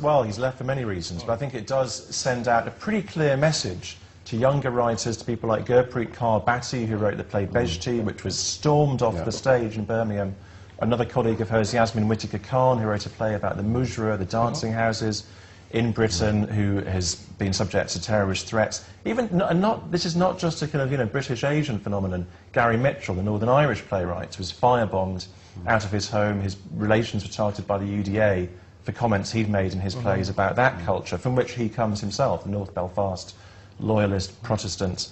Well, he's left for many reasons, but I think it does send out a pretty clear message to younger writers, to people like Gurpreet Kaur Bhatti, who wrote the play Bejti, which was stormed off the stage in Birmingham. Another colleague of hers, Yasmin Whittaker Khan, who wrote a play about the Mujra, the dancing houses in Britain, who has been subject to terrorist threats. This is not just a kind of British Asian phenomenon. Gary Mitchell, the Northern Irish playwright, was firebombed out of his home. His relations were targeted by the UDA for comments he'd made in his plays about that culture, from which he comes himself, the North Belfast loyalist Protestant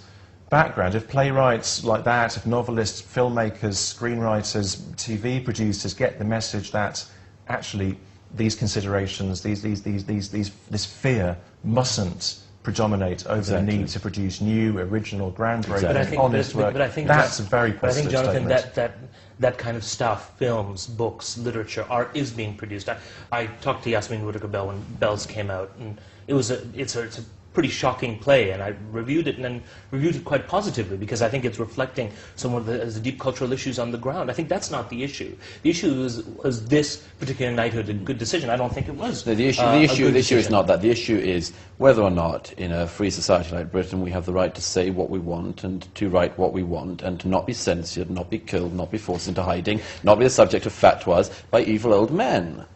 background. If playwrights like that, if novelists, filmmakers, screenwriters, TV producers get the message that actually these considerations, this fear mustn't predominate over the need to produce new, original, groundbreaking, honest work, that's a very positive statement. But I think, Jonathan, that kind of stuff, films, books, literature, art is being produced. I talked to Yasmin Whittaker Bell when Bells came out, and it's a pretty shocking play, and I reviewed it, and reviewed it quite positively, because I think it's reflecting some of the deep cultural issues on the ground. I think that's not the issue. The issue was this particular knighthood a good decision. I don't think it was. No, the issue is not that. The issue is whether or not, in a free society like Britain, we have the right to say what we want, and to write what we want, and to not be censored, not be killed, not be forced into hiding, not be the subject of fatwas by evil old men.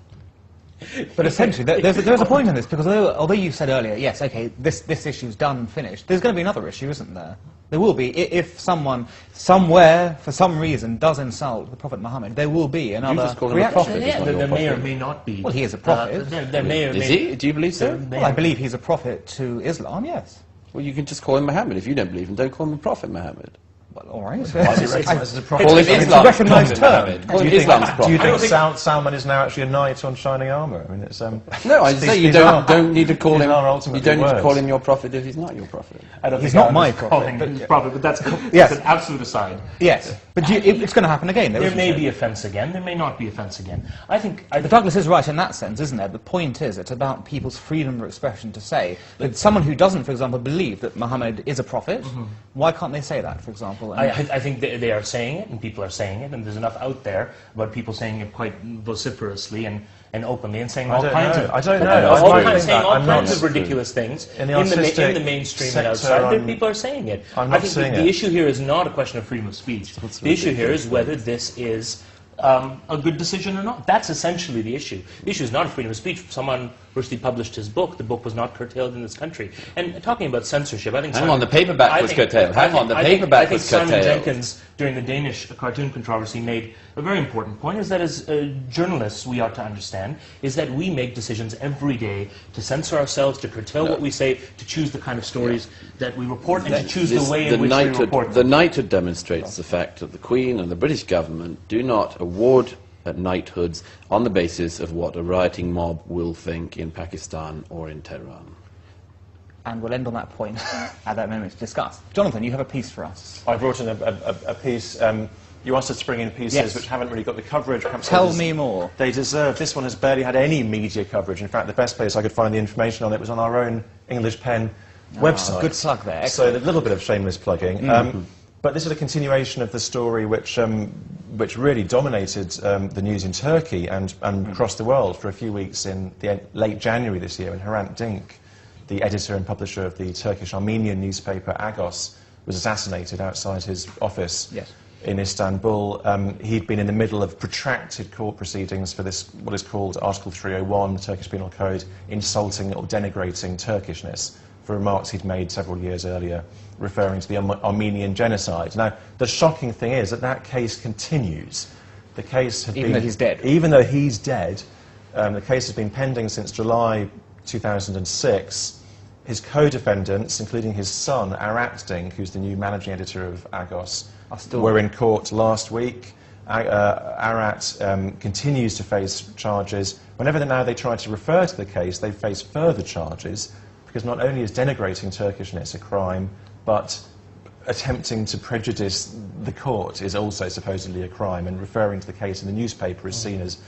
But essentially, there's a point in this, because although you said earlier, yes, okay, this issue's done and finished, there's going to be another issue, isn't there? There will be. If someone, somewhere, for some reason, does insult the Prophet Muhammad, there will be another reaction. There may or may not be. Well, he is a prophet. Is he? Do you believe so? Well, I believe he's a prophet to Islam, yes. Well, you can just call him Muhammad. If you don't believe him, don't call him the Prophet Muhammad. Well, all right. Call him Islam's term. Do you think Salman is now actually a knight on shining armour? I mean, it's no, I say you don't need to call him. You don't need to call him your prophet if he's not your prophet. He's not my prophet. But that's an absolute aside. Yes, but it's going to happen again. There may be offence again. There may not be offence again. I think Douglas is right in that sense, isn't it? The point is, it's about people's freedom of expression to say that someone who doesn't, for example, believe that Muhammad is a prophet, why can't they say that, for example? I think they are saying it, and people are saying it, and there's enough out there about people saying it quite vociferously and openly, and saying all kinds of ridiculous things in the mainstream and outside. People are saying it. I think the issue here is not a question of freedom of speech. The issue here is whether this is a good decision or not. That's essentially the issue. The issue is not freedom of speech. Rushdie published his book. The book was not curtailed in this country. And talking about censorship, I think... the paperback was curtailed. I think Simon Jenkins, during the Danish cartoon controversy, made a very important point, is that as journalists we ought to understand, is that we make decisions every day to censor ourselves, to curtail what we say, to choose the kind of stories that we report, and to choose the way in which we report them. The knighthood demonstrates the fact that the Queen and the British government do not award knighthoods on the basis of what a rioting mob will think in Pakistan or in Tehran. And we'll end on that point at that moment to discuss. Jonathan, you have a piece for us. I brought in a piece. You asked us to bring in pieces which haven't really got the coverage. Tell me more. They deserve. This one has barely had any media coverage. In fact, the best place I could find the information on it was on our own English Pen website. Good plug there. Excellent. So a little bit of shameless plugging. But this is a continuation of the story which really dominated the news in Turkey and across the world for a few weeks in late January this year, when Hrant Dink, the editor and publisher of the Turkish-Armenian newspaper Agos, was assassinated outside his office in Istanbul. He'd been in the middle of protracted court proceedings for this, what is called Article 301, the Turkish Penal Code, insulting or denigrating Turkishness, for remarks he'd made several years earlier, referring to the Armenian genocide. Now, the shocking thing is that that case continues. The case had even though he's dead. Even though he's dead, the case has been pending since July 2006. His co-defendants, including his son, Arat Dink, who's the new managing editor of Agos, were in court last week. Arat continues to face charges. Whenever now they try to refer to the case, they face further charges, because not only is denigrating Turkishness a crime, but attempting to prejudice the court is also supposedly a crime, and referring to the case in the newspaper is seen as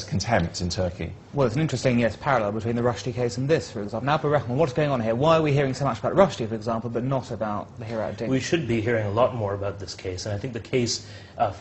contempt in Turkey. Well, it's an interesting, parallel between the Rushdie case and this, for example. Now, Abu Rahman, what's going on here? Why are we hearing so much about Rushdie, for example, but not about the Hrant Dink? We should be hearing a lot more about this case, and I think the case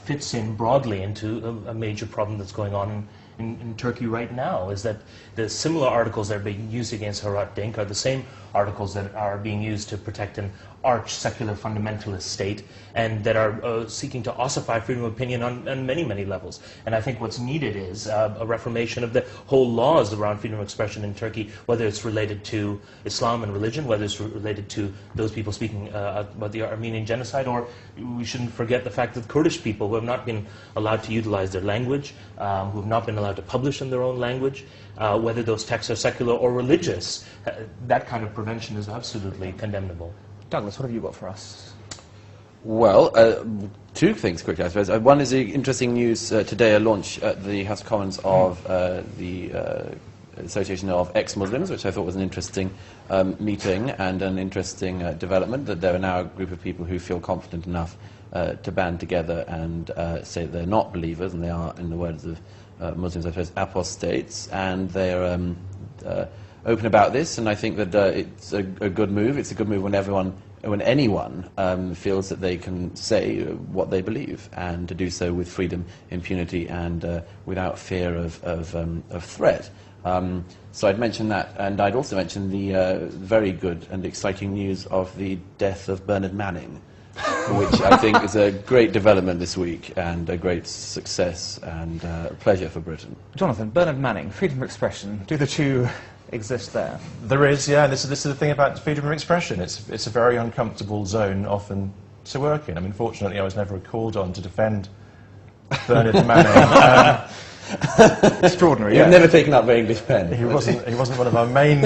fits in broadly into a major problem that's going on in Turkey right now, is that the similar articles that are being used against Hrant Dink are the same articles that are being used to protect an arch secular fundamentalist state, and that are seeking to ossify freedom of opinion on many, many levels. And I think what's needed is a reformation of the whole laws around freedom of expression in Turkey, whether it's related to Islam and religion, whether it's related to those people speaking about the Armenian genocide, or we shouldn't forget the fact that Kurdish people who have not been allowed to utilize their language, who have not been allowed to publish in their own language, whether those texts are secular or religious, that kind of prevention is absolutely condemnable. Douglas, what have you got for us? Well, two things quickly, I suppose. One is the interesting news today, a launch at the House of Commons of the Association of Ex-Muslims, which I thought was an interesting meeting and an interesting development, that there are now a group of people who feel confident enough to band together and say that they're not believers, and they are, in the words of Muslims, I suppose, apostates, and they're open about this, and I think that it's a good move. It's a good move when anyone feels that they can say what they believe, and to do so with freedom, impunity, and without fear of threat. So I'd mention that, and I'd also mention the very good and exciting news of the death of Bernard Manning, which I think is a great development this week, and a great success, and a pleasure for Britain. Jonathan, Bernard Manning, freedom of expression, do the two exist there? There is, yeah. This is the thing about freedom of expression. It's a very uncomfortable zone, often to work in. I mean, fortunately, I was never called on to defend Bernard Manning. Extraordinary. You've never taken up the English pen. He wasn't one of our main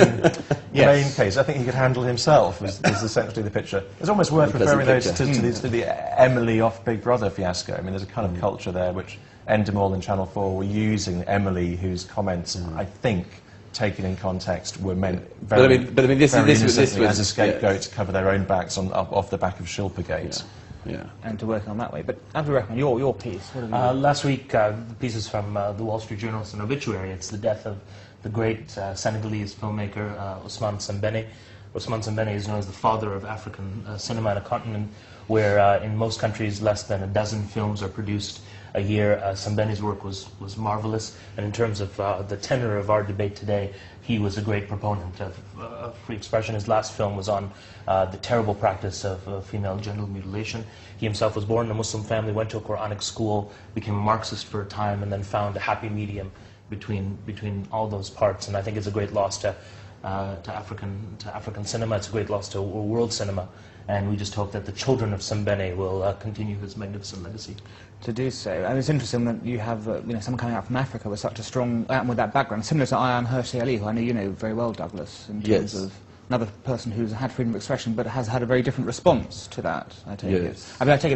cases. I think he could handle himself. Was essentially the picture. It's almost worth referring those to the Emily off Big Brother fiasco. I mean, there's a kind of culture there which Endemol and Channel 4 were using Emily, whose comments I think, taken in context, were meant very innocently as a scapegoat to cover their own backs off the back of Shilpagate. Yeah. And to work on that way. But Andrew Reckman, your piece. What have you Last week, the pieces from the Wall Street Journal, an obituary. It's the death of the great Senegalese filmmaker Ousmane Sembène. Ousmane Sembène is known as the father of African cinema in a continent where in most countries less than a dozen films are produced a year. Sembène's work was marvelous, and in terms of the tenor of our debate today, he was a great proponent of free expression. His last film was on the terrible practice of female genital mutilation. He himself was born in a Muslim family, went to a Quranic school, became a Marxist for a time, and then found a happy medium between all those parts. And I think it's a great loss to African cinema. It's a great loss to world cinema. And we just hope that the children of Sembène will continue his magnificent legacy. to do so? And it's interesting that you have someone coming out from Africa with such a strong, with that background, similar to Ayaan Hirsi Ali, who I know you know very well, Douglas, in terms of another person who's had freedom of expression but has had a very different response to that, I take it. I mean, I take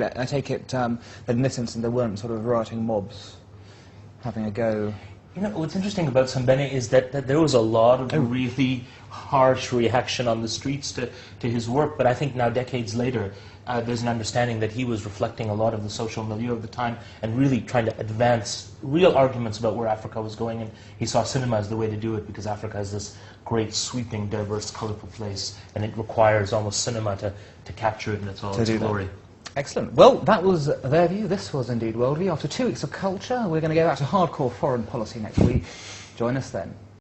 it that in this instance there weren't sort of rioting mobs having a go. You know, what's interesting about Sembène is that there was a lot of really harsh reaction on the streets to his work, but I think now, decades later, there's an understanding that he was reflecting a lot of the social milieu of the time and really trying to advance real arguments about where Africa was going, and he saw cinema as the way to do it, because Africa is this great, sweeping, diverse, colourful place, and it requires almost cinema to capture it in its all its glory. Excellent. Well, that was their view. This was indeed Worldview. After 2 weeks of culture, we're going to go back to hardcore foreign policy next week. Join us then.